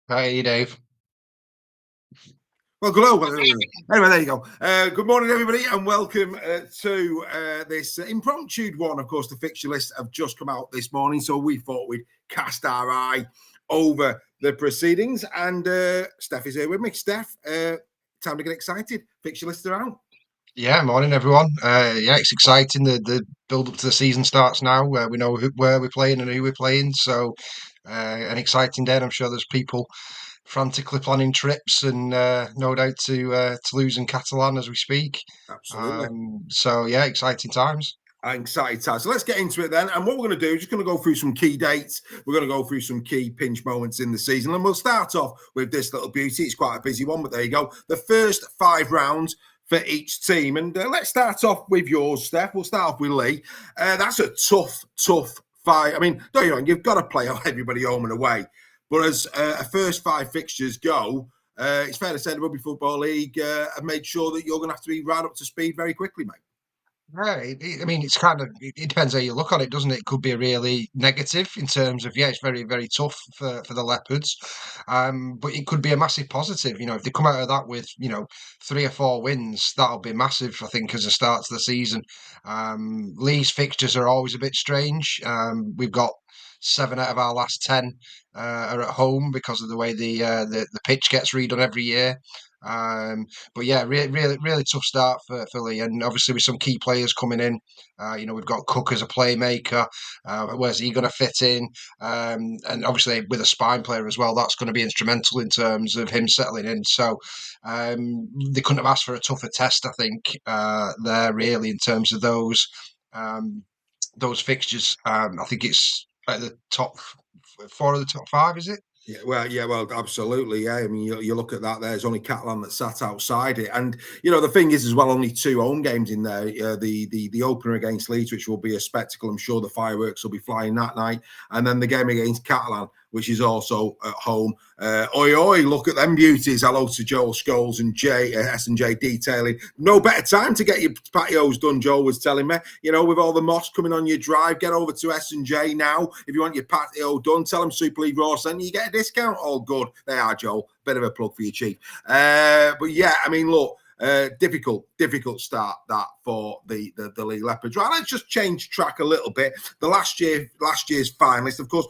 Hey, Dave. Well, hello. Anyway, there you go. Good morning, everybody, and welcome to this impromptu one. Of course, the fixture list have just come out this morning, so we thought we'd cast our eye over the proceedings. And Steph is here with me. Steph, time to get excited. Fixture lists are out. Yeah, morning, everyone. Yeah, it's exciting. The build up to the season starts now, where we know where we're playing and who we're playing. So, an exciting day. And I'm sure there's people frantically planning trips, and no doubt to Toulouse and Catalan as we speak. Absolutely. So, yeah, exciting times. Excited time. So let's get into it then. And what we're going to do is just going to go through some key dates. We're going to go through some key pinch moments in the season. And we'll start off with this little beauty. It's quite a busy one, but there you go. The first 5 rounds for each team. And let's start off with yours, Steph. We'll start off with Lee. That's a tough fight. I mean, don't you know, you've got to play everybody home and away. But as a first 5 fixtures go, it's fair to say the Rugby Football League have made sure that you're going to have to be right up to speed very quickly, mate. Yeah, I mean, it's kind of, it depends how you look on it, doesn't it? It could be a really negative in terms of, yeah, it's very, very tough for the Leopards. But it could be a massive positive. If they come out of that with, 3 or 4 wins, that'll be massive, I think, as a start to the season. Lee's fixtures are always a bit strange. We've got 7 out of our last 10 are at home because of the way the pitch gets redone every year. But yeah, really, really tough start for Lee, and obviously with some key players coming in. We've got Cook as a playmaker. Where's he going to fit in? And obviously with a spine player as well, that's going to be instrumental in terms of him settling in. So they couldn't have asked for a tougher test, I think, there really in terms of those fixtures. I think it's at the top 4 of the top 5, is it? Yeah, well, absolutely. Yeah, I mean, you look at that. There's only Catalan that sat outside it, and the thing is as well, only 2 home games in there. The opener against Leeds, which will be a spectacle. I'm sure the fireworks will be flying that night, and then the game against Catalan, which is also at home. Oi, oi! Look at them beauties. Hello to Joel Scholes and S&J Detailing. No better time to get your patios done. Joel was telling me. With all the moss coming on your drive, get over to S&J now if you want your patio done. Tell them Super League Raw sent you get a discount. All good. They are, Joel. Bit of a plug for your chief. But yeah, I mean, look. Difficult start that for the League Leopards. Right, let's just change track a little bit. The last year's finalist, of course,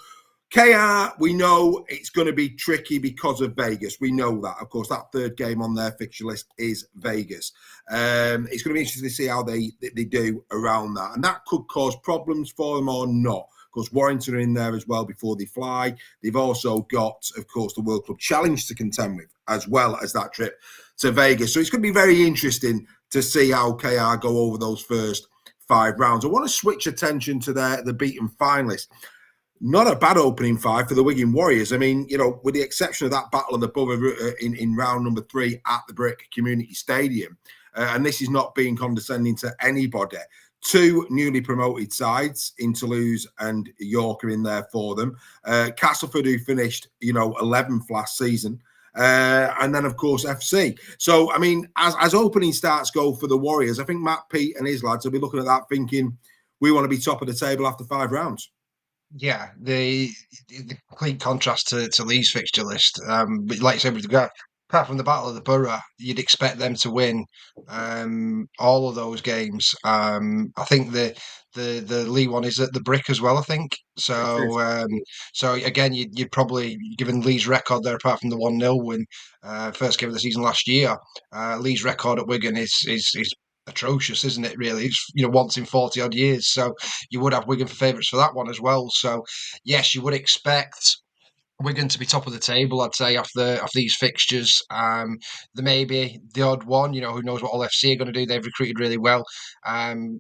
KR, we know it's going to be tricky because of Vegas. We know that. Of course, that third game on their fixture list is Vegas. It's going to be interesting to see how they do around that. And that could cause problems for them or not. Of course, Warrington are in there as well before they fly. They've also got, of course, the World Club Challenge to contend with, as well as that trip to Vegas. So it's going to be very interesting to see how KR go over those first 5 rounds. I want to switch attention to the beaten finalists. Not a bad opening 5 for the Wigan Warriors. I mean, with the exception of that battle on the borough in round number 3 at the Brick Community Stadium, and this is not being condescending to anybody. 2 newly promoted sides in Toulouse and York are in there for them. Castleford, who finished, 11th last season. And then, of course, FC. So, I mean, as opening starts go for the Warriors, I think Matt, Pete and his lads will be looking at that thinking, we want to be top of the table after 5 rounds. Yeah, the complete contrast to Lee's fixture list. But like I said, apart from the Battle of the Borough, you'd expect them to win all of those games. I think the Lee one is at the Brick as well. I think so. So again, you'd probably, given Lee's record there, apart from the 1-0 win, first game of the season last year, Lee's record at Wigan is atrocious, isn't it? Really, it's once in 40 odd years. So you would have Wigan for favourites for that one as well. So yes, you would expect Wigan to be top of the table, I'd say, after these fixtures. There may be the odd one, who knows what all FC are going to do. They've recruited really well.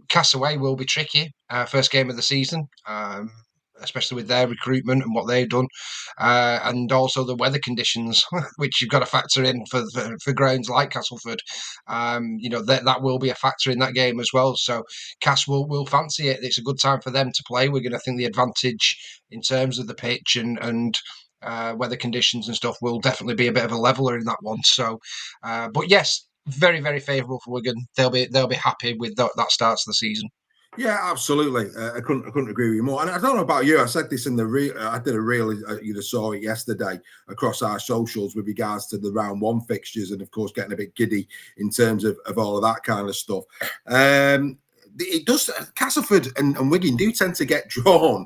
Castaway will be tricky. First game of the season. Especially with their recruitment and what they've done, and also the weather conditions, which you've got to factor in for grounds like Castleford. That will be a factor in that game as well. So Cass will fancy it. It's a good time for them to play. We're going to think the advantage in terms of the pitch and weather conditions and stuff will definitely be a bit of a leveler in that one. So, but yes, very very favourable for Wigan. They'll be happy with that start to the season. Yeah, absolutely. I couldn't agree with you more. And I don't know about you. I said this in the real. I did a reel. You just saw it yesterday across our socials with regards to the round one fixtures, and of course getting a bit giddy in terms of all of that kind of stuff. It does. Castleford and Wigan do tend to get drawn.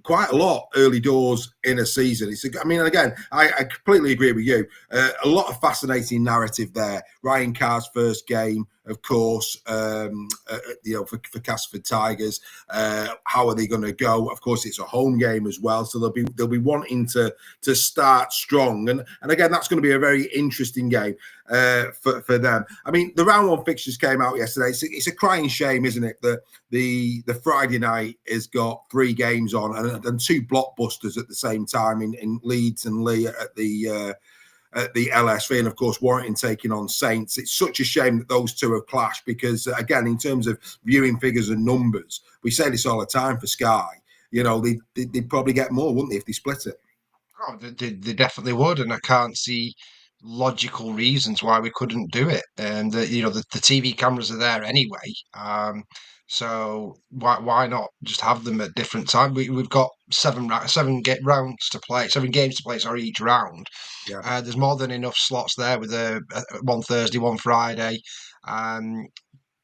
Quite a lot early doors in a season. I mean, again, I completely agree with you. A lot of fascinating narrative there. Ryan Carr's first game, of course, for Castleford Tigers. How are they going to go? Of course, it's a home game as well, so they'll be wanting to start strong, and again, that's going to be a very interesting game for them. I mean, the round one fixtures came out yesterday. It's a crying shame, isn't it, that the Friday night has got 3 games on and 2 blockbusters at the same time in Leeds and Lee at the LSV, and of course Warrington taking on Saints. It's such a shame that those two have clashed because, again, in terms of viewing figures and numbers, we say this all the time for Sky. They'd probably get more, wouldn't they, if they split it? Oh, they definitely would, and I can't see logical reasons why we couldn't do it. And the TV cameras are there anyway, so why not just have them at different times? We've got seven get rounds to play, 7 games to play, sorry, each round. Yeah, There's more than enough slots there with one Thursday, one Friday. Um,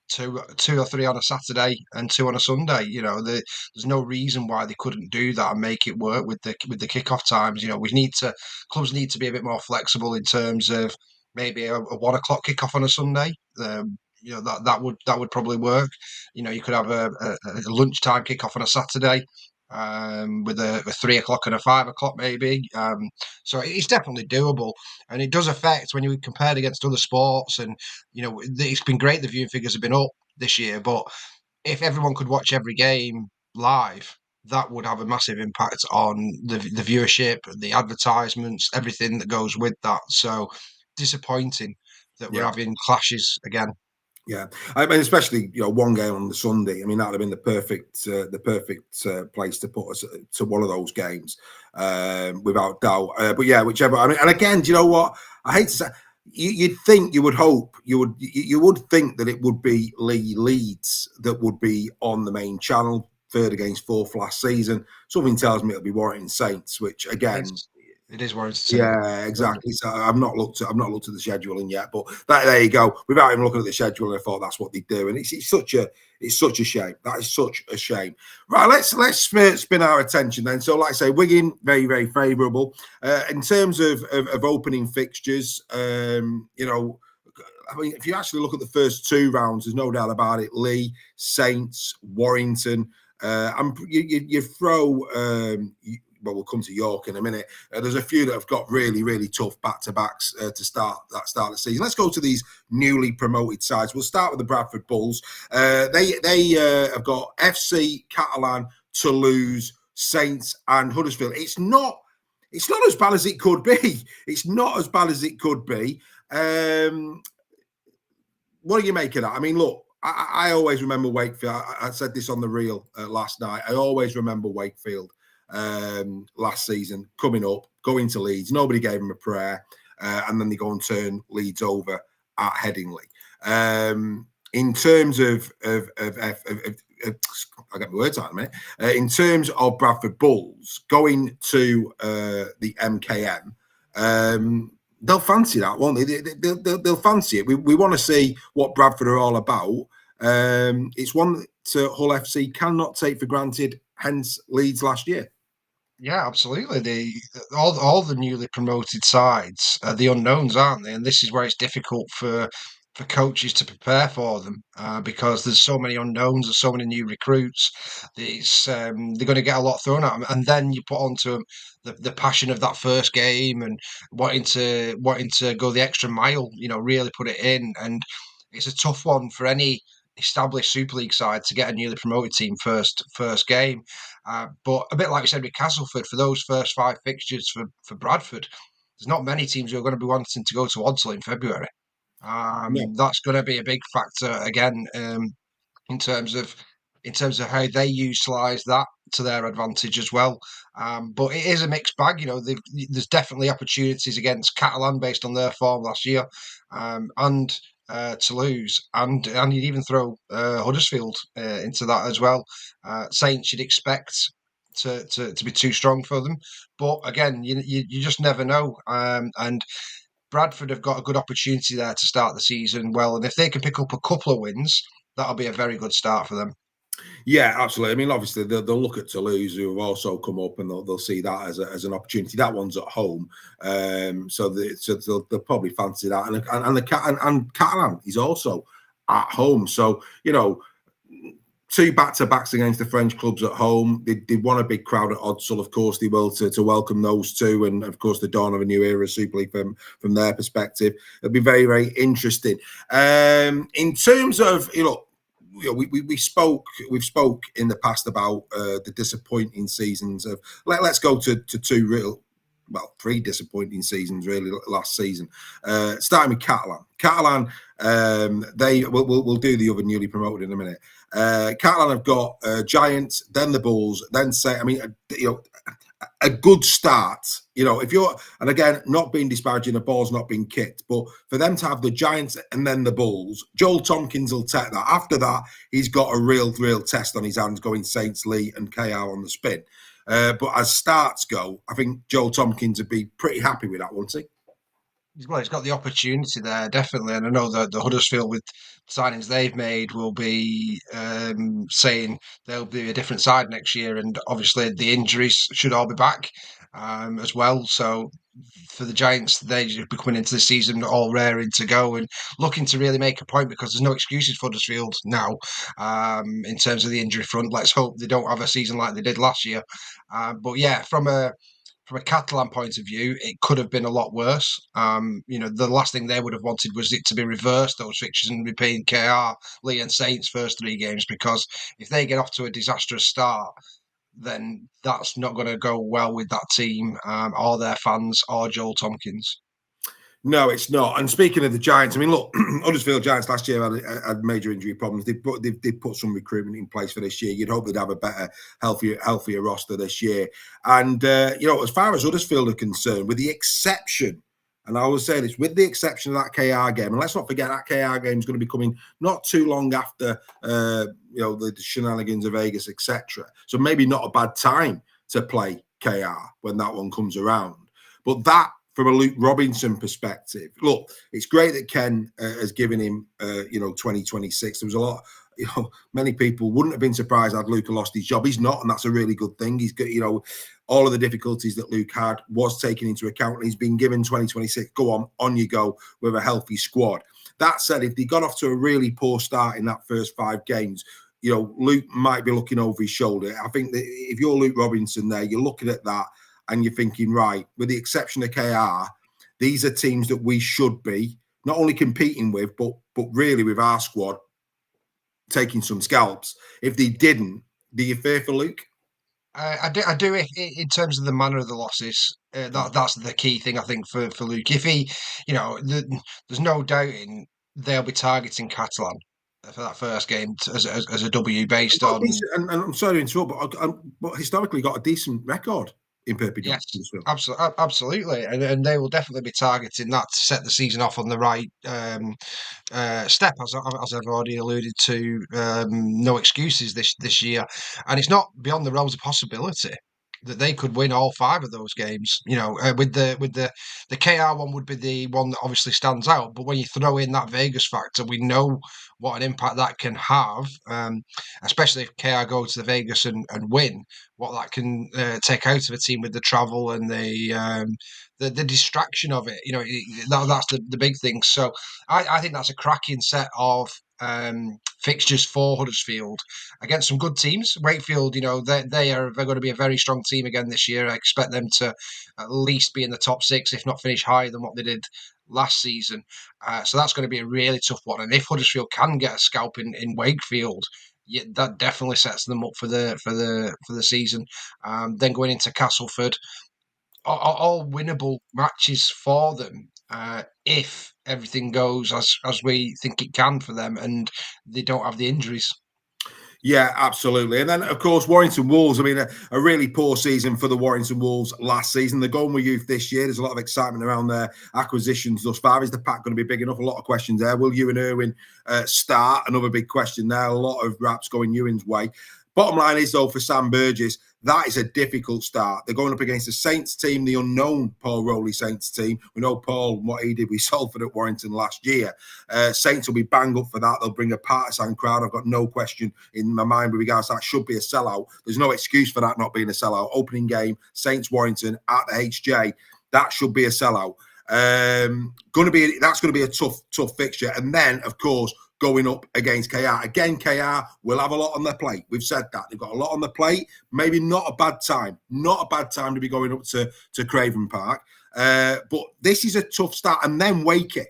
two or three on a Saturday and 2 on a Sunday. There's no reason why they couldn't do that and make it work with the kickoff times. Clubs need to be a bit more flexible in terms of maybe a 1 o'clock kickoff on a Sunday. That would probably work. You could have a lunchtime kickoff on a Saturday. With a 3 o'clock and a 5 o'clock maybe, so it's definitely doable, and it does affect when you compare it against other sports. And it's been great the viewing figures have been up this year, but if everyone could watch every game live, that would have a massive impact on the viewership, the advertisements, everything that goes with that. So disappointing that we're yeah. having clashes again. Yeah, I mean, especially one game on the Sunday. I mean, that'd have been the perfect place to put us to one of those games, without doubt. But yeah, whichever. I mean, and again, do you know what? I hate to say, you'd think, you would hope, you would think that it would be Leeds that would be on the main channel, third against fourth last season. Something tells me it'll be Warrington Saints, which It again, is. It is Warrington Saints. yeah, exactly. So I've not looked at the scheduling yet, but there you go. Without even looking at the schedule, I thought that's what they do, and it's such a shame. That is such a shame. Right, let's spin our attention then. So, like I say, Wigan very very favourable in terms of opening fixtures. I mean, if you actually look at the first 2 rounds, there's no doubt about it. Lee, Saints, Warrington. You throw. Well, we'll come to York in a minute. There's a few that have got really, really tough back-to-backs to start of the season. Let's go to these newly promoted sides. We'll start with the Bradford Bulls. They have got FC, Catalan, Toulouse, Saints, and Huddersfield. It's not as bad as it could be. It's not as bad as it could be. What do you make of that? I mean, look, I always remember Wakefield. I said this on the reel last night. I always remember Wakefield last season coming up, going to Leeds. Nobody gave them a prayer, and then they go and turn Leeds over at Headingley. In terms of I get my words out in a minute. In terms of Bradford Bulls going to the MKM, they'll fancy that, won't they? They'll fancy it. We want to see what Bradford are all about. It's one that Hull FC cannot take for granted, hence Leeds last year. Yeah, absolutely. All the newly promoted sides are the unknowns, aren't they? And this is where it's difficult for coaches to prepare for them, because there's so many unknowns, there's so many new recruits. They're going to get a lot thrown at them, and then you put onto them the passion of that first game and wanting to go the extra mile. Really put it in, and it's a tough one for any established Super League side to get a newly promoted team first game. But a bit like we said with Castleford, for those first 5 fixtures for Bradford, there's not many teams who are going to be wanting to go to Odsal in February. No, That's going to be a big factor again, in terms of how they utilise that to their advantage as well. But it is a mixed bag. There's definitely opportunities against Catalan based on their form last year, and Toulouse, and you'd even throw Huddersfield into that as well. Saints you'd expect to be too strong for them, but again, you just never know. And Bradford have got a good opportunity there to start the season well, and if they can pick up a couple of wins, that'll be a very good start for them. Yeah, absolutely. I mean, obviously, they'll look at Toulouse, who have also come up, and they'll see that as an opportunity. That one's at home, so they'll probably fancy that. And Catalan is also at home, so two back-to-backs against the French clubs at home. They want a big crowd at Odsal, of course they will, to welcome those two, and of course the dawn of a new era Super League from their perspective. It'll be very, very interesting. In terms of we've spoke in the past about the disappointing seasons of let's go to three disappointing seasons really last season. Starting with Catalan, they we'll do the other newly promoted in a minute. Catalan have got Giants, then the Bulls, then say, I mean, a good start. If you're, and again, not being disparaging, the ball's not being kicked, but for them to have the Giants and then the Bulls, Joel Tompkins will take that. After that, he's got a real test on his hands going Saints, Lee, and KR on the spin. But as starts go, I think Joel Tompkins would be pretty happy with that, wouldn't he? Well, he's got the opportunity there, definitely. And I know that the Huddersfield, with signings they've made, will be saying they'll be a different side next year. And obviously, the injuries should all be back as well. So for the Giants, they should be coming into the season all raring to go and looking to really make a point, because there's no excuses for Huddersfield now in terms of the injury front. Let's hope they don't have a season like they did last year. But yeah, from a Catalan point of view, it could have been a lot worse. The last thing they would have wanted was it to be reversed, those fixtures, and be paying KR, Lee, and Saints first three games, because if they get off to a disastrous start, then that's not going to go well with that team or their fans or Joel Tompkins. No, it's not. And speaking of the Giants, I mean, look, Huddersfield Giants last year had major injury problems. They've put some recruitment in place for this year. You'd hope they'd have a better, healthier roster this year. And, as far as Huddersfield are concerned, with the exception, and I always say this, with the exception of that KR game, and let's not forget that KR game is going to be coming not too long after, the shenanigans of Vegas, etc. So maybe not a bad time to play KR when that one comes around. But that, from a Luke Robinson perspective, look, it's great that Ken has given him, 2026. There was a lot, many people wouldn't have been surprised had Luke lost his job. He's not, and that's a really good thing. He's got, all of the difficulties that Luke had was taken into account, and he's been given 2026. Go on you go with a healthy squad. That said, if they got off to a really poor start in that first 5 games, Luke might be looking over his shoulder. I think that if you're Luke Robinson there, you're looking at that, and you're thinking, right, with the exception of KR, these are teams that we should be not only competing with, but really with our squad taking some scalps. If they didn't, do you fear for Luke? I do. In terms of the manner of the losses, that's the key thing I think for Luke. If he, there's no doubting they'll be targeting Catalan for that first game as a W based on. And I'm sorry to interrupt, but historically got a decent record in Perpignan. Yes, absolutely, and they will definitely be targeting that to set the season off on the right step, as I've already alluded to. No excuses this year, and it's not beyond the realms of possibility that they could win all 5 of those games. With the KR one would be the one that obviously stands out, but when you throw in that Vegas factor, we know what an impact that can have, especially if KR go to the Vegas and win, what that can take out of a team with the travel and the distraction of it. That's the big thing. So I think that's a cracking set of fixtures for Huddersfield against some good teams. Wakefield, they're going to be a very strong team again this year. I expect them to at least be in the top 6, if not finish higher than what they did last season. So that's going to be a really tough one. And if Huddersfield can get a scalp in Wakefield, yeah, that definitely sets them up for the season. Then going into Castleford, all winnable matches for them if everything goes as we think it can for them, and they don't have the injuries. Yeah, absolutely. And then, of course, Warrington Wolves. I mean, a really poor season for the Warrington Wolves last season. They're going with youth this year. There's a lot of excitement around their acquisitions thus far. Is the pack going to be big enough? A lot of questions there. Will Ewan Irwin start? Another big question there. A lot of raps going Ewan's way. Bottom line is, though, for Sam Burgess, that is a difficult start. They're going up against the Saints team, the unknown Paul Rowley Saints team. We know Paul, what he did with Salford at Warrington last year. Saints will be bang up for that. They'll bring a partisan crowd. I've got no question in my mind with regards to that should be a sellout. There's no excuse for that not being a sellout. Opening game, Saints Warrington at the HJ. That should be a sellout. That's going to be a tough fixture. And then, of course, going up against KR. Again, KR will have a lot on their plate. We've said that. They've got a lot on their plate. Maybe not a bad time. Not a bad time to be going up to Craven Park. But this is a tough start. And then Wakey,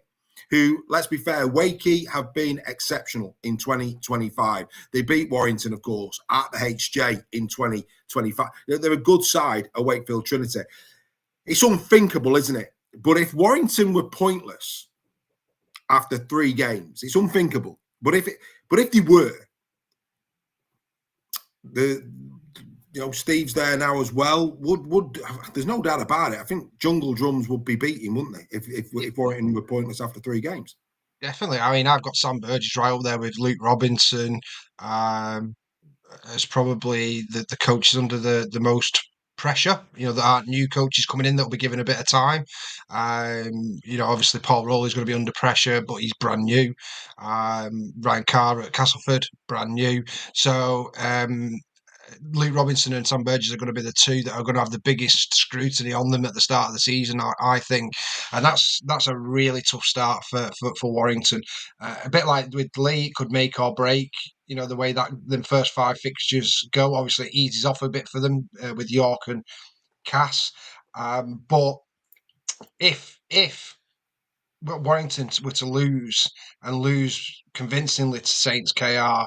who, let's be fair, Wakey have been exceptional in 2025. They beat Warrington, of course, at the HJ in 2025. They're a good side at Wakefield Trinity. It's unthinkable, isn't it? But if Warrington were pointless after 3 games, it's unthinkable. But if they were, Steve's there now as well. Would there's no doubt about it. I think Jungle Drums would be beating, wouldn't they, if Warrington were pointless after 3 games? Definitely. I mean, I've got Sam Burgess right up there with Luke Robinson. As probably the coaches under the most pressure. There aren't new coaches coming in that will be given a bit of time. Obviously Paul Rowley's going to be under pressure, but he's brand new. Ryan Carr at Castleford, brand new. So Luke Robinson and Sam Burgess are going to be the two that are going to have the biggest scrutiny on them at the start of the season, I think, and that's a really tough start for Warrington. A bit like with Lee, it could make or break. The way that the first 5 fixtures go. Obviously, it eases off a bit for them with York and Cass, but if Warrington were to lose and lose convincingly to Saints KR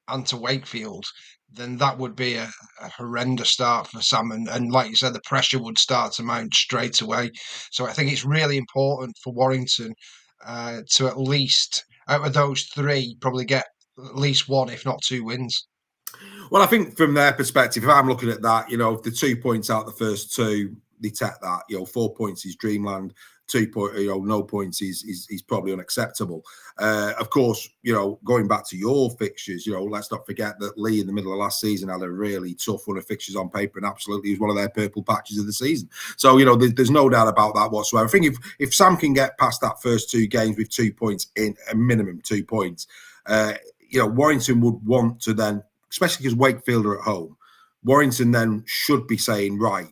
and to Wakefield, then that would be a horrendous start for Sam. And like you said, the pressure would start to mount straight away. So I think it's really important for Warrington to at least, out of those 3, probably get at least 1, if not 2 wins. Well, I think from their perspective, if I'm looking at that, the 2 points out the first 2, they take that. 4 points is dreamland. 2 points, no points is probably unacceptable. Of course, going back to your fixtures, let's not forget that Lee in the middle of last season had a really tough run of fixtures on paper, and absolutely was one of their purple patches of the season. So there's no doubt about that whatsoever. I think if Sam can get past that first 2 games with 2 points in a minimum 2 points, Warrington would want to then, especially because Wakefield are at home, Warrington then should be saying, right,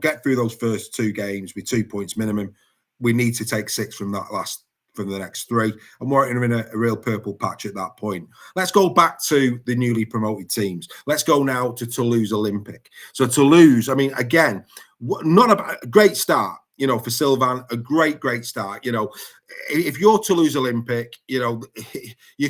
get through those first 2 games with 2 points minimum. We need to take 6 from the next 3. And Warrington are in a real purple patch at that point. Let's go back to the newly promoted teams. Let's go now to Toulouse Olympic. So Toulouse, I mean, again, not a great start, for Sylvain, a great start. If you're Toulouse Olympic, you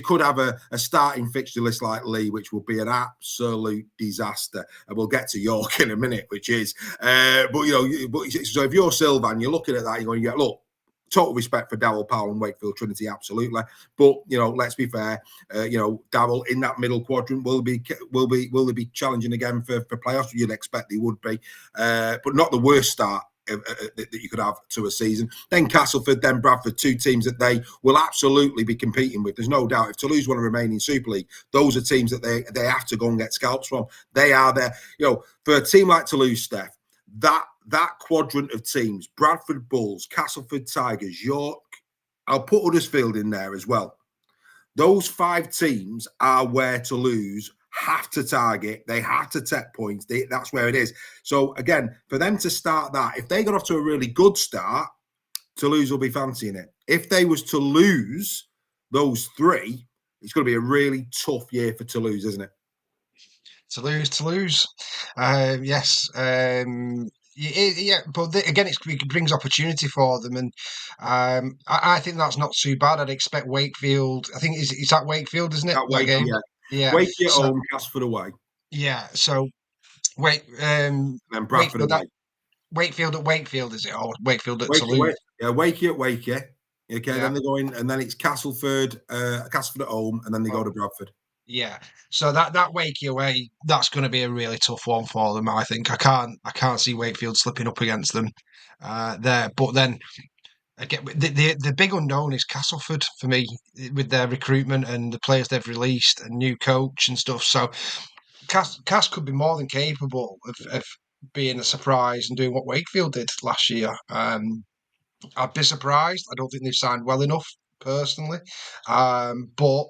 could have a starting fixture list like Lee, which will be an absolute disaster. And we'll get to York in a minute, which is, so if you're Sylvain, you're looking at that, you're going, yeah, look, total respect for Darryl Powell and Wakefield Trinity, absolutely. But let's be fair. Darryl in that middle quadrant will be challenging again for playoffs. You'd expect they would be, but not the worst start that you could have to a season. Then Castleford, then Bradford, 2 teams that they will absolutely be competing with. There's no doubt. If Toulouse want to remain in Super League, those are teams that they have to go and get scalps from. They are there. For a team like Toulouse, Steph, that quadrant of teams, Bradford Bulls, Castleford Tigers, York, I'll put Huddersfield in there as well. Those 5 teams are where Toulouse have to target. They have to take points. That's where it is. So again, for them to start that, if they got off to a really good start, Toulouse will be fancying it. If they was to lose those 3, it's going to be a really tough year for Toulouse, isn't it? Toulouse. Yes. But again, it brings opportunity for them, and I think that's not too bad. I'd expect Wakefield. I think is that Wakefield, isn't it? That game, yeah. Yeah. Wakey at home, Castleford away. Yeah. So And Bradford away. Wakefield at Wakefield, is it? Or Wakefield at Toulouse? Wakey at Wakey. Okay, Yeah. then they're going, and then it's Castleford at home, and then they go to Bradford. Yeah. So that Wakey away, that's going to be a really tough one for them. I think I can't see Wakefield slipping up against them there. But then again, the big unknown is Castleford for me with their recruitment and the players they've released and new coach and stuff. So Cass could be more than capable of being a surprise and doing what Wakefield did last year. I'd be surprised. I don't think they've signed well enough personally, but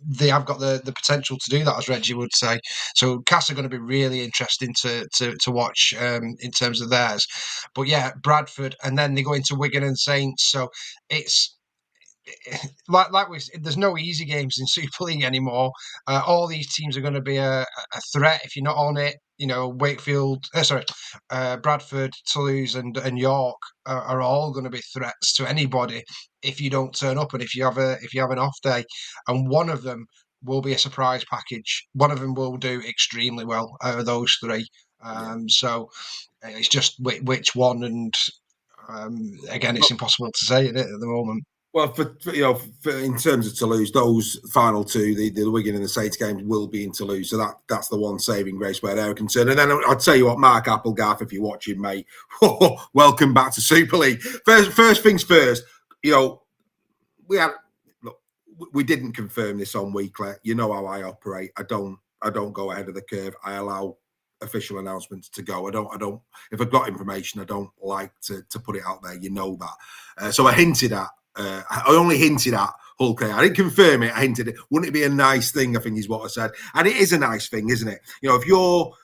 they have got the potential to do that, as Reggie would say. So Cass are going to be really interesting to watch in terms of theirs. But yeah, Bradford, and then they go into Wigan and Saints. So it's there's no easy games in Super League anymore. All these teams are going to be a threat if you're not on it. You know, Bradford, Toulouse, and York are all going to be threats to anybody if you don't turn up and if you have an off day, and one of them will be a surprise package. One of them will do extremely well out of those three. Yeah. So it's just which one, and again, it's impossible to say at the moment. Well, in terms of Toulouse, those final two, the Wigan and the Saints games, will be in Toulouse. So that's the one saving grace where they're concerned. And then I'd tell you what, Mark Applegarth, if you're watching, mate, welcome back to Super League. First things first, we had look, we didn't confirm this on weekly. You know how I operate. I don't go ahead of the curve. I allow official announcements to go. I don't. If I've got information, I don't like to put it out there. You know that. So I hinted at. I only hinted at Hull KR. I didn't confirm it. I hinted it. Wouldn't it be a nice thing? I think is what I said, and it is a nice thing, isn't it? If you're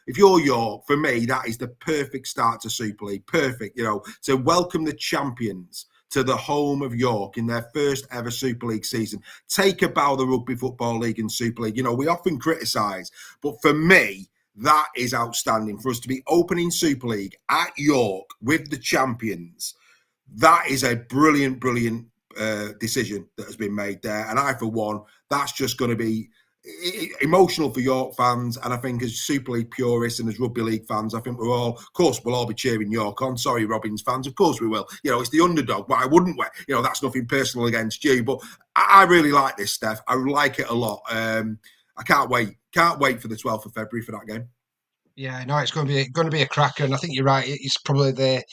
York, for me, that is the perfect start to Super League. Perfect. To welcome the champions to the home of York in their first ever Super League season. Take a bow the Rugby Football League and Super League. We often criticise, but for me, that is outstanding for us to be opening Super League at York with the champions. That is a brilliant decision that has been made there. And I, for one, that's just going to be emotional for York fans. And I think as Super League purists and as Rugby League fans, I think we'll all be cheering York on. Sorry, Robins fans, of course we will. It's the underdog. Why wouldn't we? That's nothing personal against you. But I really like this, Steph. I like it a lot. I can't wait. Can't wait for the 12th of February for that game. Yeah, no, it's going to be a cracker, and I think you're right. It's probably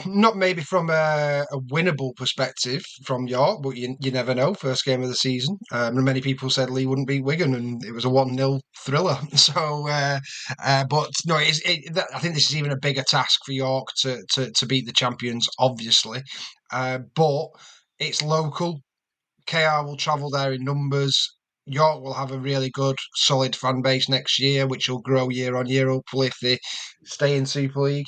not maybe from a winnable perspective from York, but you never know. First game of the season, many people said Lee wouldn't beat Wigan, and it was a 1-0 thriller. So, but no, I think this is even a bigger task for York to beat the champions, obviously. But it's local. KR will travel there in numbers. York will have a really good, solid fan base next year, which will grow year on year, hopefully, if they stay in Super League.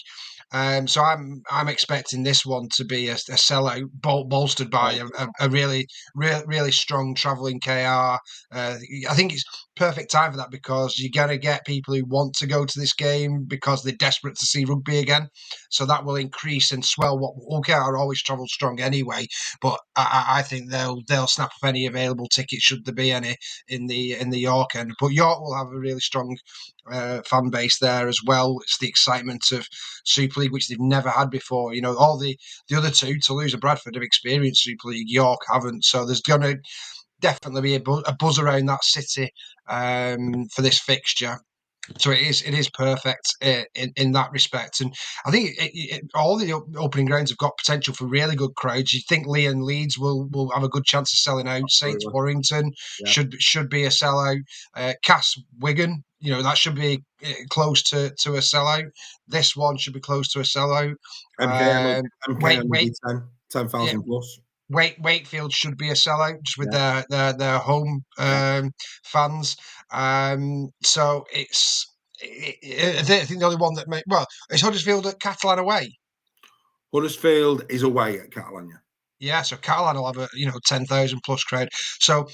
So I'm expecting this one to be a sellout, bolstered by a really strong travelling KR. I think it's perfect time for that because you're going to get people who want to go to this game because they're desperate to see rugby again. So that will increase and swell what KR always travel strong anyway. But I think they'll snap up any available tickets should there be any in the York end. But York will have a really strong fan base there as well. It's the excitement of Super League, which they've never had before. All the other two, Toulouse and Bradford, have experienced Super League. York haven't. So there's going to definitely be a buzz around that city for this fixture. So it is perfect in that respect, and I think all the opening grounds have got potential for really good crowds. You think Lee and Leeds will have a good chance of selling out. Saints Warrington should be a sellout. Cass Wigan, that should be close to a sellout. This one should be close to a sellout. MKM will be 10,000 plus. Wakefield should be a sellout just with their home fans. So I think the only one that is Huddersfield at Catalan away. Huddersfield is away at Catalan. Yeah, so Catalan will have a 10,000 plus crowd. So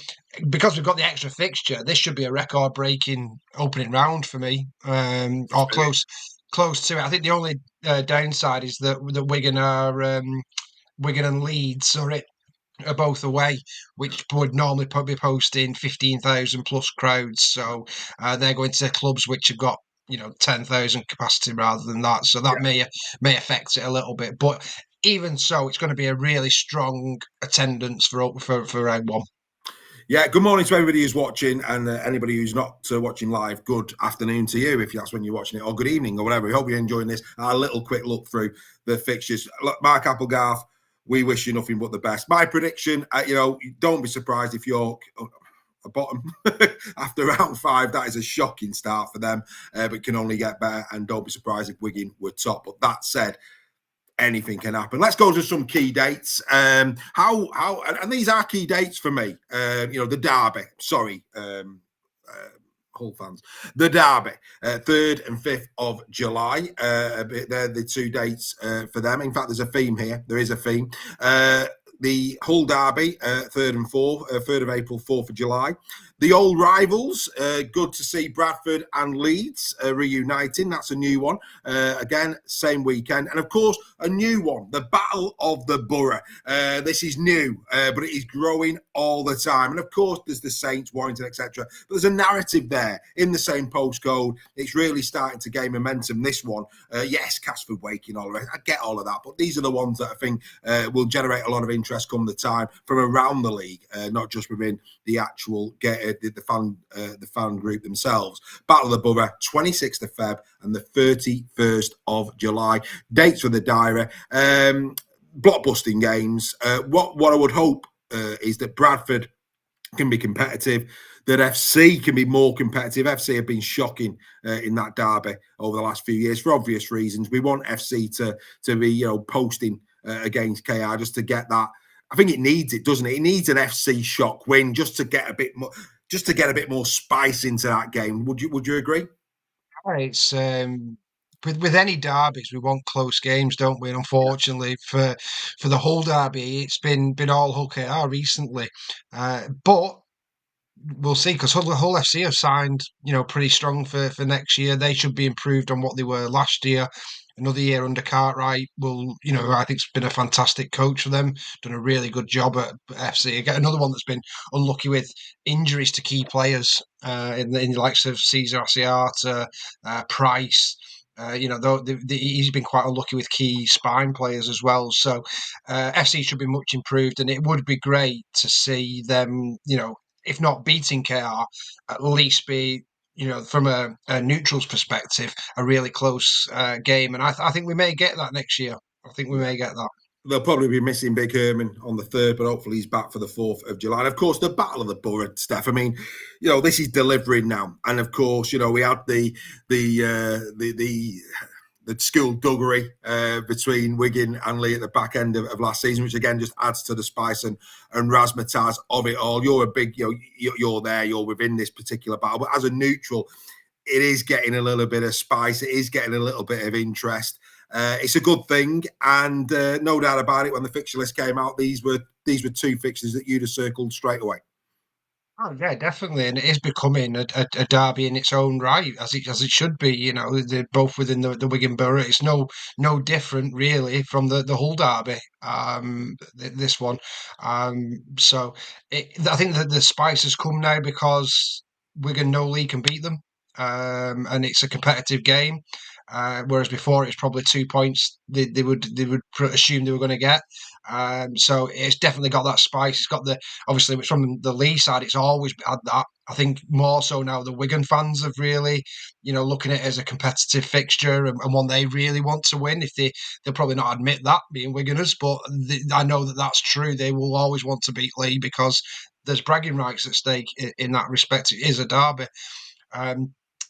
because we've got the extra fixture, this should be a record-breaking opening round for me, or close to it. I think the only downside is that Wigan are. Wigan and Leeds are both away, which would normally probably posting 15,000 plus crowds. So they're going to clubs which have got 10,000 capacity rather than that. So that may affect it a little bit. But even so, it's going to be a really strong attendance for round one. Yeah, good morning to everybody who's watching, and anybody who's not watching live, good afternoon to you if that's when you're watching it, or good evening, or whatever. We hope you're enjoying this. Our little quick look through the fixtures. Look, Mark Applegarth, we wish you nothing but the best. My prediction, don't be surprised if York a bottom after round 5. That is a shocking start for them, but can only get better. And don't be surprised if Wigan were top. But that said, anything can happen. Let's go to some key dates. And these are key dates for me. The Derby. Sorry, Hull fans. The Derby, 3rd and 5th of July. They're the 2 dates for them. In fact, there's a theme here. There is a theme. The Hull Derby, 3rd and 4th, 3rd of April, 4th of July. The old rivals, good to see Bradford and Leeds reuniting. That's a new one. Again, same weekend. And of course, a new one, the Battle of the Borough. This is new, but it is growing all the time. And of course, there's the Saints, Warrington, etc. But there's a narrative there in the same postcode. It's really starting to gain momentum, this one. Yes, Casford, Waking, all the rest. I get all of that. But these are the ones that I think will generate a lot of interest come the time from around the league, not just within the actual the fan group themselves. Battle of the Borough, 26th of Feb and the 31st of July. Dates for the diary. Blockbusting games. What I would hope is that Bradford can be competitive, that FC can be more competitive. FC have been shocking in that derby over the last few years for obvious reasons. We want FC to be posting against KR just to get that. I think it needs it, doesn't it? It needs an FC shock win just to get a bit more spice into that game. Would you agree? It's with any derbies, we want close games, don't we? And unfortunately, for the whole derby, it's been all Hull KR recently. But we'll see, because Hull FC have signed, pretty strong for next year. They should be improved on what they were last year. Another year under Cartwright will, I think it's been a fantastic coach for them. Done a really good job at FC. Again, another one that's been unlucky with injuries to key players in the likes of Cesar Asiata, Price. He's been quite unlucky with key spine players as well. So FC should be much improved, and it would be great to see them, if not beating KR, at least be, from a neutral's perspective, a really close game. And I think we may get that next year. I think we may get that. They'll probably be missing Big Herman on the 3rd, but hopefully he's back for the 4th of July. And of course, the Battle of the Borough, Steph. I mean, this is delivering now. And of course, we had the skullduggery between Wigan and Lee at the back end of last season, which again just adds to the spice and razzmatazz of it all. You're a big, you're there, you're within this particular battle, but as a neutral, it is getting a little bit of spice. It is getting a little bit of interest. It's a good thing, and no doubt about it. When the fixture list came out, these were 2 fixtures that you'd have circled straight away. Oh yeah, definitely, and it is becoming a derby in its own right, as it should be. They're both within the Wigan Borough. It's no different really from the Hull derby. This one, so I think that the spice has come now because Wigan know Lee can beat them, and it's a competitive game. Whereas before it was probably 2 points they would assume they were going to get. So it's definitely got that spice. It's got obviously from the Lee side, it's always had that. I think more so now the Wigan fans have really, looking at it as a competitive fixture and one they really want to win. If they'll probably not admit that, being Wiganers, but I know that that's true. They will always want to beat Lee because there's bragging rights at stake in that respect. It is a derby.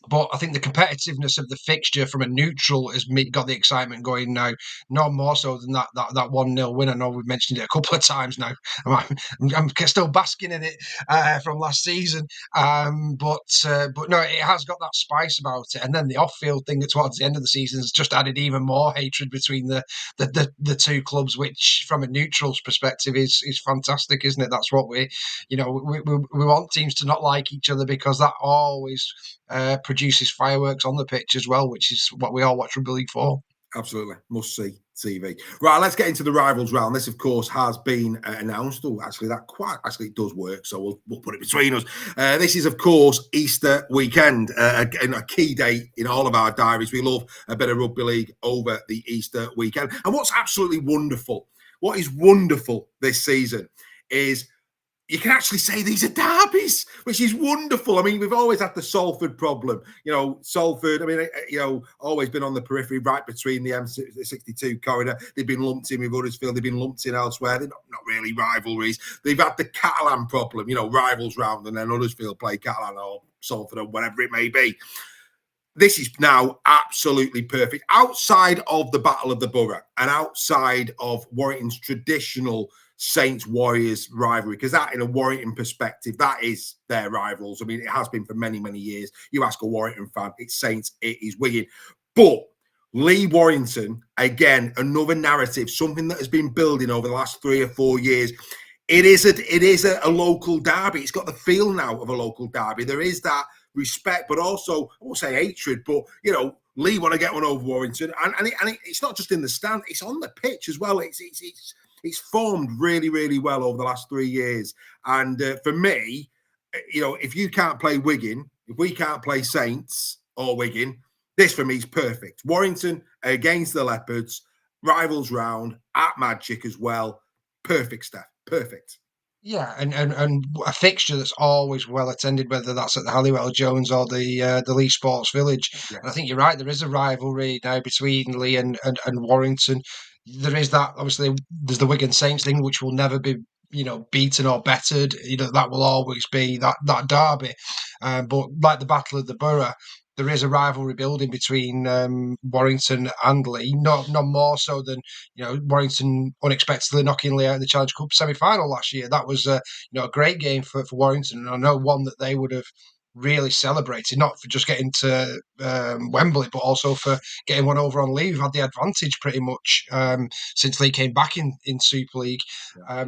But I think the competitiveness of the fixture from a neutral has got the excitement going now, no more so than that 1-0 win. I know we've mentioned it a couple of times now. I'm still basking in it from last season. But no, it has got that spice about it. And then the off-field thing towards the end of the season has just added even more hatred between the 2 clubs, which from a neutral's perspective is fantastic, isn't it? That's what we want teams to not like each other, because that always produces fireworks on the pitch as well, which is what we all watch rugby league for. Absolutely. Must see TV. Right, let's get into the rivals round. This, of course, has been announced. Oh, actually, it does work, so we'll put it between us. This is, of course, Easter weekend, a key date in all of our diaries. We love a bit of rugby league over the Easter weekend. And what's absolutely wonderful, what is wonderful this season is you can actually say these are derbies, which is wonderful. I mean, we've always had the Salford problem. Salford, I mean, always been on the periphery, right between the M62 corridor. They've been lumped in with Huddersfield. They've been lumped in elsewhere. They're not really rivalries. They've had the Catalan problem, rivals round, and then Huddersfield play Catalan or Salford or whatever it may be. This is now absolutely perfect. Outside of the Battle of the Borough and outside of Warrington's traditional Saints Warriors rivalry, because that, in a Warrington perspective, that is their rivals. I mean, it has been for many, many years. You ask a Warrington fan, it's Saints, it is Wigan. But Lee Warrington, again, another narrative, something that has been building over the last 3 or 4 years. It is a local derby. It's got the feel now of a local derby. There is that respect, but also, I won't say hatred, but, Lee want to get one over Warrington. And it's not just in the stand, it's on the pitch as well. It's formed really, really well over the last 3 years. And for me, if you can't play Wigan, if we can't play Saints or Wigan, this for me is perfect. Warrington against the Leopards, rivals round, at Magic as well. Perfect stuff. Perfect. Yeah, and a fixture that's always well attended, whether that's at the Halliwell Jones or the Lee Sports Village. Yeah. And I think you're right. There is a rivalry now between Lee and Warrington. There is that. Obviously, there's the Wigan Saints thing, which will never be beaten or bettered. That will always be that derby. But like the Battle of the Borough, there is a rivalry building between Warrington and Lee. Not more so than Warrington unexpectedly knocking Lee out of the Challenge Cup semi-final last year. That was a great game for Warrington, and I know one that they would have really celebrated, not for just getting to Wembley, but also for getting one over on Lee. We've had the advantage pretty much since Lee came back in Super League. Yeah.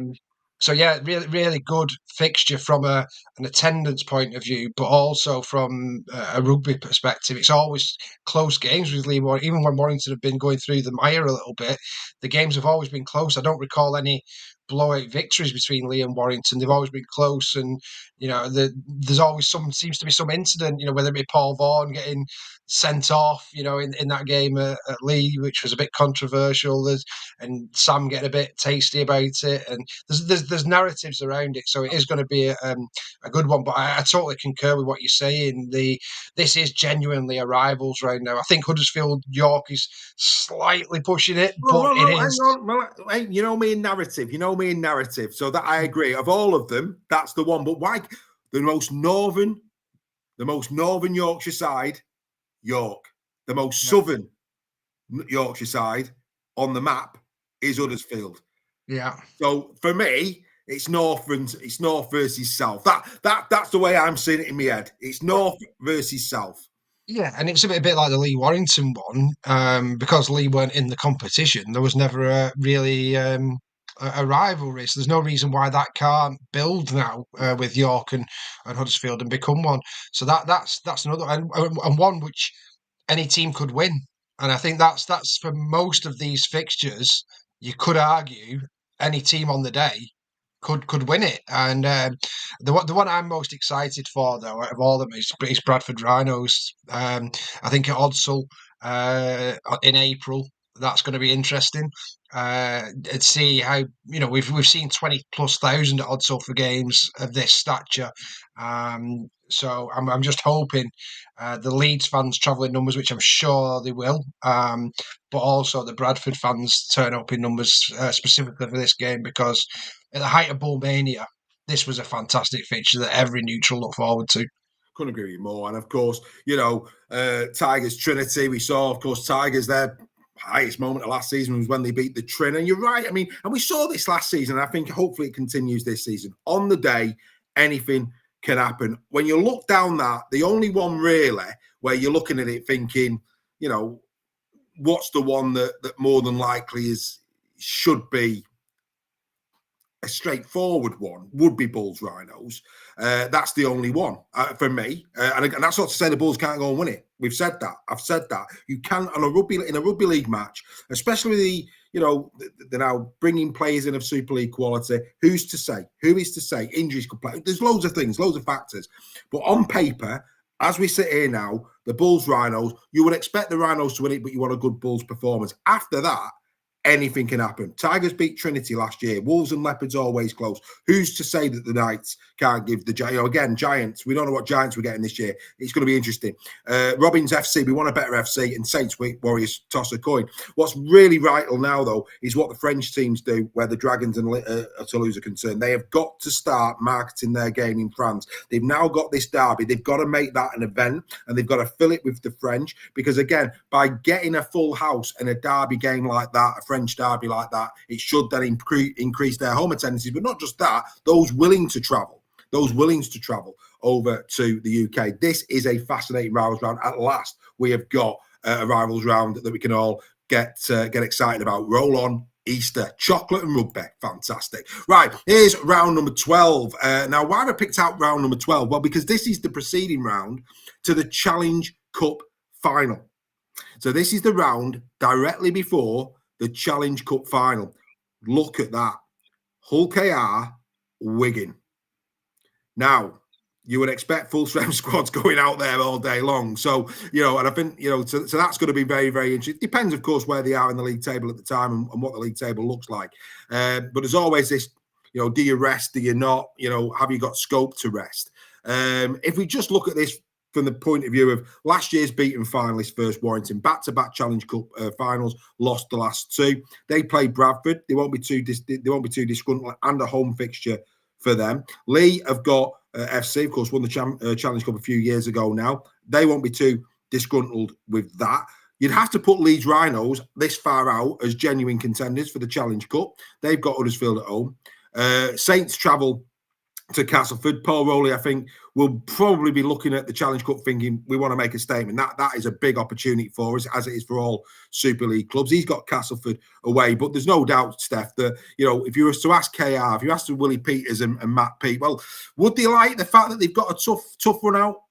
So yeah, really, really good fixture from an attendance point of view, but also from a rugby perspective. It's always close games with Lee Warrington. Even when Warrington have been going through the mire a little bit, the games have always been close. I don't recall any blowout victories between Lee and Warrington. They've always been close, and there's always seems to be some incident. Whether it be Paul Vaughan getting sent off, in that game at Lee, which was a bit controversial. And Sam getting a bit tasty about it, and there's narratives around it, so it is going to be a good one. But I totally concur with what you're saying. This is genuinely a rivals round now. I think Huddersfield York is slightly pushing it, but it is. Hey, me in narrative. So that I agree. Of all of them, that's the one. But why the most northern Yorkshire side, York. The most southern Yorkshire side on the map is Huddersfield. Yeah. So for me, it's north versus south. That's the way I'm seeing it in my head. It's north versus south. Yeah, and it's a bit like the Lee Warrington one, because Lee weren't in the competition. There was never a really a rivalry. So there's no reason why that can't build now with York and Huddersfield and become one. So that's another and one which any team could win. And I think that's for most of these fixtures. You could argue any team on the day could win it. And the one I'm most excited for, though, out of all of them, is Bradford Rhinos. I think at Odsal in April, that's going to be interesting. To see how we've seen 20,000+ at Odsal for games of this stature. So I'm just hoping the Leeds fans travelling numbers, which I'm sure they will, but also the Bradford fans turn up in numbers specifically for this game, because at the height of Bullmania, this was a fantastic fixture that every neutral looked forward to. Couldn't agree with you more. And of course, Tigers Trinity. We saw, of course, Tigers their highest moment of last season was when they beat the Trin. And you're right. I mean, and we saw this last season. And I think hopefully it continues this season. On the day, anything can happen. When you look down that, the only one really where you're looking at it thinking, what's the one that more than likely should be a straightforward one would be Bulls Rhinos. That's the only one for me. And that's not to say the Bulls can't go and win it. We've said that. I've said that. You can in a rugby league match, especially they're now bringing players in of Super League quality. Who's to say? Who is to say? Injuries could play. There's loads of things, loads of factors. But on paper, as we sit here now, the Bulls Rhinos, you would expect the Rhinos to win it, but you want a good Bulls performance. After that, anything can happen. Tigers beat Trinity last year. Wolves and Leopards always close. Who's to say that the Knights can't give the again, Giants? We don't know what Giants we're getting this year. It's going to be interesting. Robins FC, we want a better FC, and Saints Warriors toss a coin. What's really vital now, though, is what the French teams do, where the Dragons and Toulouse are concerned. They have got to start marketing their game in France. They've now got this derby. They've got to make that an event, and they've got to fill it with the French, because again, by getting a full house and a derby game like that, a French derby like that, it should then increase their home attendances. But not just that, those willing to travel over to the UK. This is a fascinating rivals round. At last, we have got a rivals round that we can all get excited about. Roll on Easter, chocolate and rugby, fantastic. Right, here's round number 12. Now, why have I picked out round number 12? Well, because this is the preceding round to the Challenge Cup final. So this is the round directly before the Challenge Cup final. Look at that. Hull KR, Wigan. Now, you would expect full strength squads going out there all day long. So, and I think, so that's going to be very, very interesting. It depends, of course, where they are in the league table at the time and what the league table looks like. But there's always this, do you rest? Do you not? Have you got scope to rest? If we just look at this from the point of view of last year's beaten finalist First Warrington, back-to-back Challenge Cup finals, lost the last two. They played Bradford. They won't be too disgruntled, and a home fixture for them. Lee have got FC, of course, won the Challenge Cup a few years ago now. They won't be too disgruntled with that. You'd have to put Leeds Rhinos this far out as genuine contenders for the Challenge Cup. They've got Huddersfield at home. Saints travel to Castleford. Paul Rowley, I think, will probably be looking at the Challenge Cup thinking, we want to make a statement. That is a big opportunity for us, as it is for all Super League clubs. He's got Castleford away, but there's no doubt, Steph, that, if you were to ask KR, if you asked Willie Peters and Matt Pete, well, would they like the fact that they've got a tough run out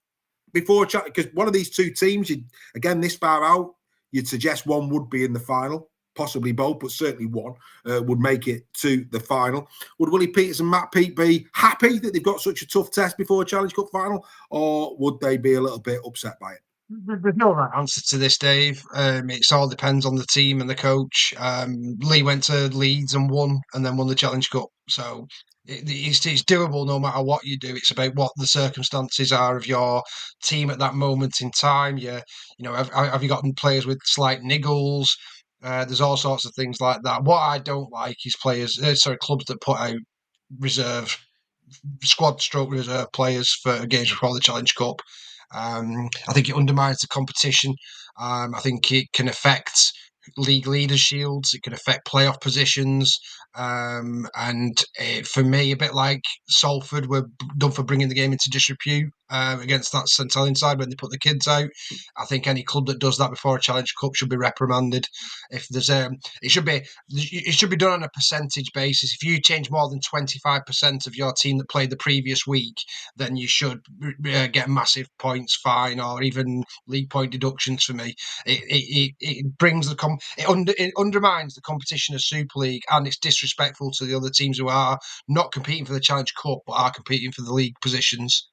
before? Because one of these two teams, again, this far out, you'd suggest one would be in the final. Possibly both, but certainly one would make it to the final. Would Willie Peters and Matt Pete be happy that they've got such a tough test before a Challenge Cup final, or would they be a little bit upset by it? There's no right answer to this, Dave. It all depends on the team and the coach. Lee went to Leeds and won the Challenge Cup. So it's doable no matter what you do. It's about what the circumstances are of your team at that moment in time. Have you got players with slight niggles? There's all sorts of things like that. What I don't like is clubs that put out reserve squad reserve players for games before the Challenge Cup. I think it undermines the competition. I think it can affect league leaders' shields. It can affect playoff positions. For me, a bit like Salford were done for bringing the game into disrepute against that St Helens side when they put the kids out. I think any club that does that before a Challenge Cup should be reprimanded. If there's it should be done on a percentage basis. If you change more than 25% of your team that played the previous week, then you should get a massive points fine or even league point deductions. For me, it brings it undermines the competition of Super League, and it's disrespectful to the other teams who are not competing for the Challenge Cup but are competing for the league positions.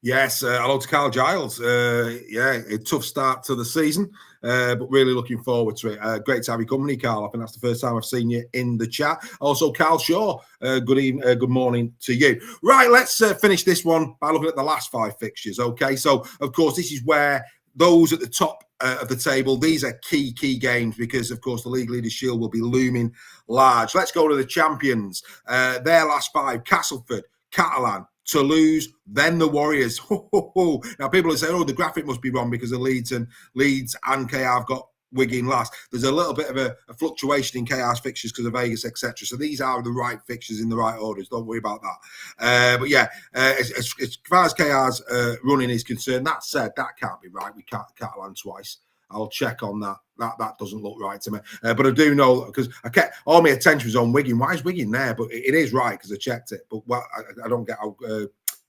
Yes, hello to Carl Giles. A tough start to the season, but really looking forward to it. Great to have your company, Carl. I think that's the first time I've seen you in the chat. Also, Carl Shaw, good morning to you. Right, let's finish this one by looking at the last 5 fixtures. Okay, so of course this is where those at the top of the table, these are key games because, of course, the League Leaders' Shield will be looming large. Let's go to the champions. Their last 5, Castleford, Catalan, Toulouse, then the Warriors. Now, people are saying, the graphic must be wrong because of Leeds and KR have got Wigan last. There's a little bit of a fluctuation in KR's fixtures because of Vegas, etc. So these are the right fixtures in the right orders. Don't worry about that. But yeah, as far as KR's running is concerned, that said, that can't be right. We can't Catalan twice. I'll check on that. That doesn't look right to me. But I do know, because all my attention was on Wigan. Why is Wigan there? But it is right because I checked it. But I don't get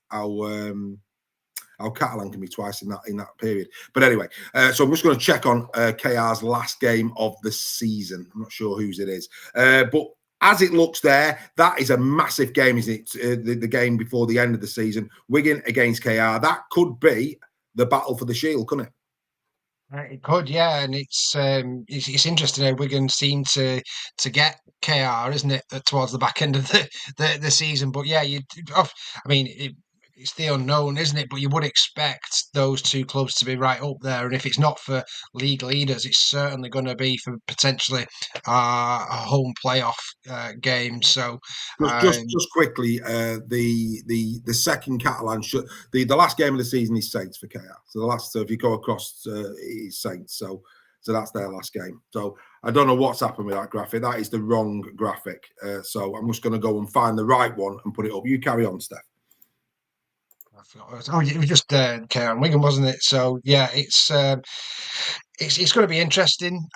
how Catalan can be twice in that period. But anyway, so I'm just going to check on KR's last game of the season. I'm not sure whose it is. But as it looks there, that is a massive game, isn't it? The game before the end of the season. Wigan against KR. That could be the battle for the Shield, couldn't it? It could, yeah, and it's interesting how Wigan seem to get KR, isn't it, towards the back end of the season. But yeah, I mean, it's the unknown, isn't it? But you would expect those two clubs to be right up there, and if it's not for league leaders, it's certainly going to be for potentially a home playoff game. So, Just quickly, the second Catalan the last game of the season is Saints for KR. So the last, so if you go across, is Saints. So that's their last game. So I don't know what's happened with that graphic. That is the wrong graphic. So I'm just going to go and find the right one and put it up. You carry on, Steph. I forgot. Oh, it was just KR Wigan, wasn't it? So yeah, it's going to be interesting.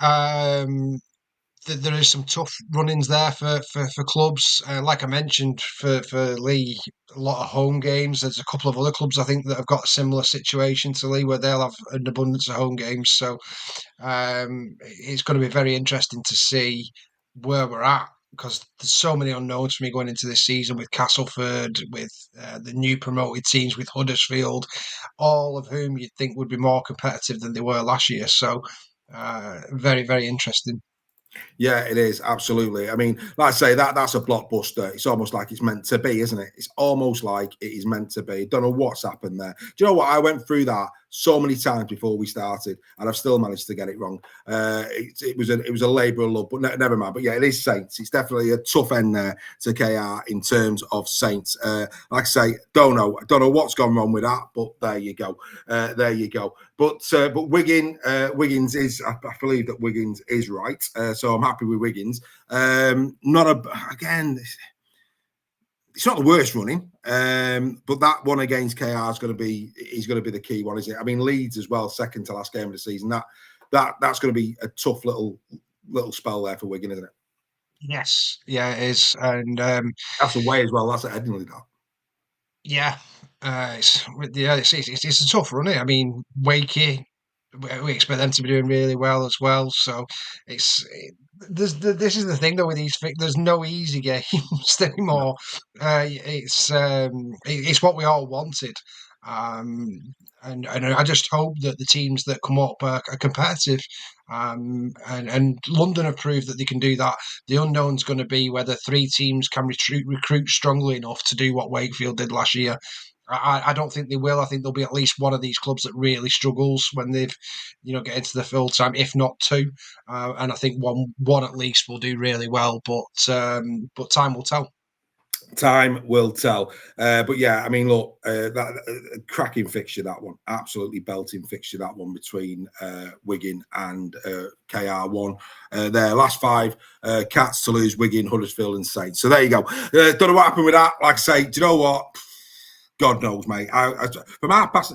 There is some tough run-ins there for clubs. Like I mentioned, for Lee, a lot of home games. There's a couple of other clubs I think that have got a similar situation to Lee, where they'll have an abundance of home games. So it's going to be very interesting to see where we're at, because there's so many unknowns for me going into this season with Castleford, with the new promoted teams, with Huddersfield, all of whom you'd think would be more competitive than they were last year. So very, very interesting. Yeah, it is absolutely. I mean, like I say, that's a blockbuster. It's almost like it's meant to be, isn't it? It's almost like it is meant to be. Don't know what's happened there. Do you know what? I went through that so many times before we started, and I've still managed to get it wrong. It was a labour of love, but never mind. But yeah, it is Saints. It's definitely a tough end there to KR in terms of Saints. Like I say, don't know what's gone wrong with that, but there you go. There you go. But Wiggins is, I believe that Wiggins is right. So I'm happy with Wiggins. Again, it's not the worst running, but that one against KR is going to be the key one, isn't it? I mean, Leeds as well, second to last game of the season. That's going to be a tough little spell there for Wigan, isn't it? Yes, yeah, it is, and that's away as well. That's at Headingley, that. Yeah, it's a tough run. I mean, Wakey, we expect them to be doing really well as well. So this is the thing though with there's no easy games No. anymore. It's what we all wanted. Um, and I just hope that the teams that come up are competitive. And London have proved that they can do that. The unknown's going to be whether three teams can recruit strongly enough to do what Wakefield did last year. I don't think they will. I think there'll be at least one of these clubs that really struggles when they've, get into the full time, if not two. And I think one at least will do really well. But time will tell. Time will tell. But yeah, I mean, look, that cracking fixture, that one, absolutely belting fixture, that one between Wigan and KR1. Their last five: Cats, Toulouse, Wigan, Huddersfield, and Saints. So there you go. Don't know what happened with that. Like I say, do you know what? God knows, mate. From half past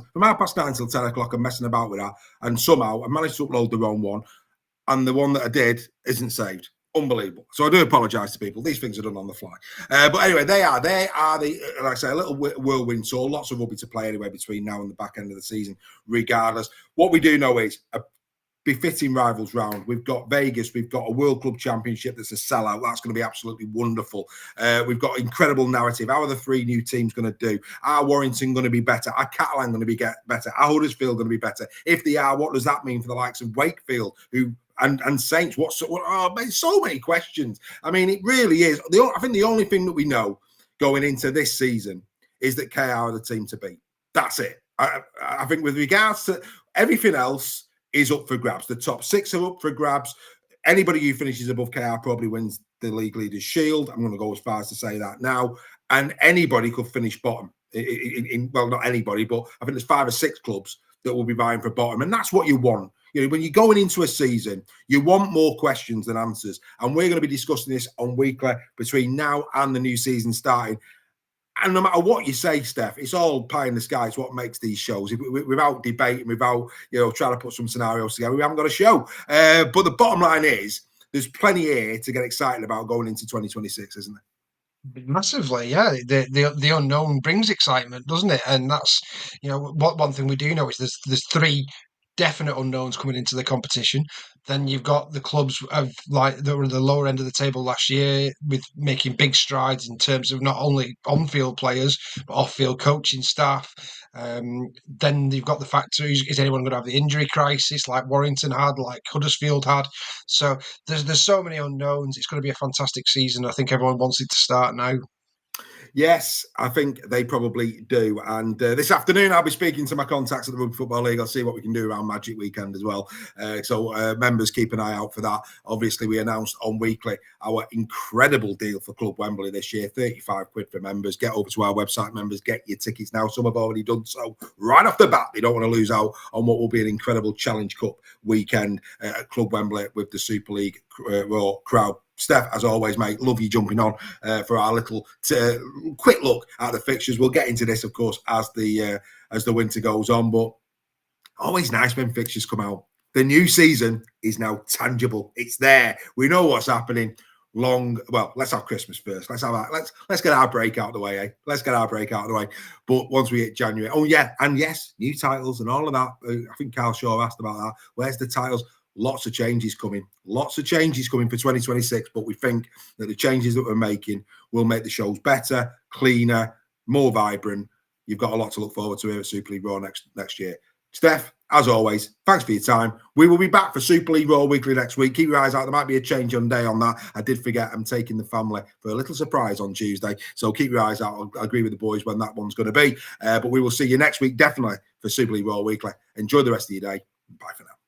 9 till 10 o'clock, I'm messing about with that, and somehow I managed to upload the wrong one, and the one that I did isn't saved. Unbelievable. So I do apologise to people. These things are done on the fly. But anyway, they are the, like I say, a little whirlwind tour. Lots of rugby to play anyway between now and the back end of the season, regardless. What we do know is a befitting rivals round. We've got Vegas. We've got a World Club Championship that's a sellout. That's going to be absolutely wonderful. We've got incredible narrative. How are the three new teams going to do? Are Warrington going to be better? Are Catalan going to be better? Are Huddersfield going to be better? If they are, what does that mean for the likes of Wakefield, who and Saints? So many questions. I mean, it really is. I think the only thing that we know going into this season is that KR are the team to beat. That's it. I think with regards to everything else is up for grabs. The top six are up for grabs. Anybody who finishes above KR probably wins the league leaders shield. I'm going to go as far as to say that now. And anybody could finish bottom. Well, not anybody, but I think there's 5 or 6 clubs that will be vying for bottom. And that's what you want. When you're going into a season, you want more questions than answers. And we're going to be discussing this on weekly between now and the new season starting. And no matter what you say, Steph, it's all pie in the sky. It's what makes these shows. Without debating, without trying to put some scenarios together, we haven't got a show. But the bottom line is, there's plenty here to get excited about going into 2026, isn't there? Massively, yeah. The unknown brings excitement, doesn't it? And that's one thing we do know is there's 3 definite unknowns coming into the competition. Then you've got the clubs of like that were the lower end of the table last year, with making big strides in terms of not only on-field players but off-field coaching staff. Then you've got the factor: is anyone going to have the injury crisis like Warrington had, like Huddersfield had? So there's so many unknowns. It's going to be a fantastic season. I think everyone wants it to start now. Yes, I think they probably do. And this afternoon, I'll be speaking to my contacts at the Rugby Football League. I'll see what we can do around Magic Weekend as well. So members, keep an eye out for that. Obviously, we announced on Weekly our incredible deal for Club Wembley this year, 35 quid for members. Get over to our website, members, get your tickets now. Some have already done so right off the bat. They don't want to lose out on what will be an incredible Challenge Cup weekend at Club Wembley with the Super League Raw crowd. Steph, as always, mate, love you jumping on for our little quick look at the fixtures. We'll get into this, of course, as the winter goes on, but always nice when fixtures come out. The new season is now tangible. It's there. We know what's happening. Well, let's have Christmas first. Let's get our break out of the way, eh? Let's get our break out of the way. But once we hit January, oh yeah, and yes, new titles and all of that. I think Carl Shaw asked about that. Where's the titles? Lots of changes coming for 2026, but we think that the changes that we're making will make the shows better, cleaner, more vibrant. You've got a lot to look forward to here at Super League Raw next year. Steph, as always, thanks for your time. We will be back for Super League Raw Weekly next week. Keep your eyes out. There might be a change on day on that. I did forget I'm taking the family for a little surprise on Tuesday, so keep your eyes out. I agree with the boys when that one's going to be. But we will see you next week, definitely, for Super League Raw Weekly. Enjoy the rest of your day. Bye for now.